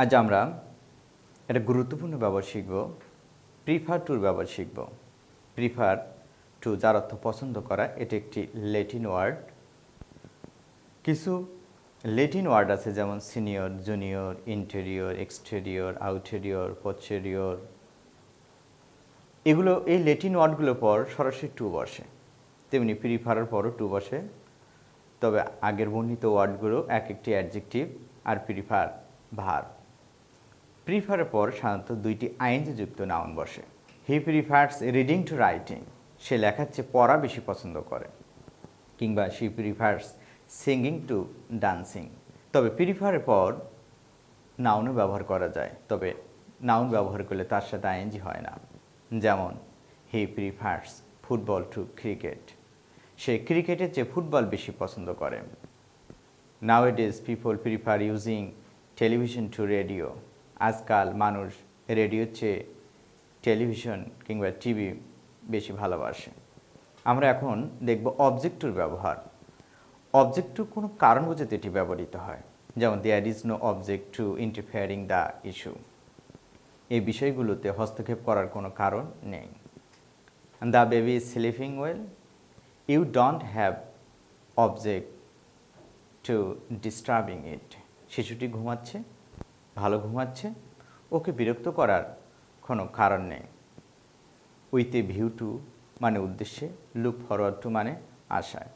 আজ আমরা একটা গুরুত্বপূর্ণ ব্যবহার শিখব, প্রিফার টুর ব্যবহার শিখব। প্রিফার টু যার অর্থ পছন্দ করা, এটি একটি ল্যাটিন ওয়ার্ড। কিছু ল্যাটিন ওয়ার্ড আছে যেমন senior, junior, interior, exterior, ulterior, posterior. এই ল্যাটিন ওয়ার্ডগুলোর পর সরাসরি টু বসে, তেমনি প্রিফারের পরও টু বসে। তবে আগের বর্ণিত ওয়ার্ডগুলো এক একটি অ্যাডজেক্টিভ আর প্রিফার ভার্ব। প্রিফারের পর সাধারণত দুইটি আইএনজি যুক্ত নাউন বসে। He prefers reading to writing, সে লেখার চেয়ে পড়া বেশি পছন্দ করে। কিংবা she prefers singing to dancing. তবে প্রিফারের পর নাউনও ব্যবহার করা যায়, তবে নাউন ব্যবহার করলে তার সাথে আইএনজি হয় না। যেমন he prefers football to cricket, সে ক্রিকেটের চেয়ে ফুটবল বেশি পছন্দ করে। Nowadays people prefer using television to radio, আজকাল মানুষ রেডিওর চেয়ে টেলিভিশন কিংবা টিভি বেশি ভালোবাসে। আমরা এখন দেখব অবজেক্ট টুর ব্যবহার। অবজেক্ট টু কোনো কারণ বোঝাতে এটি ব্যবহৃত হয়, যেমন there is no object to interfering the issue, এই বিষয়গুলোতে হস্তক্ষেপ করার কোনো কারণ নেই। The baby is sleeping well, you don't have object to disturbing it, শিশুটি ঘুমাচ্ছে, ভালো ঘুমাচ্ছে, ওকে বিরক্ত করার কোনো কারণ নেই। উইথ এ ভিউ টু মানে উদ্দেশ্যে, লুক ফরওয়ার্ড টু মানে আশায়।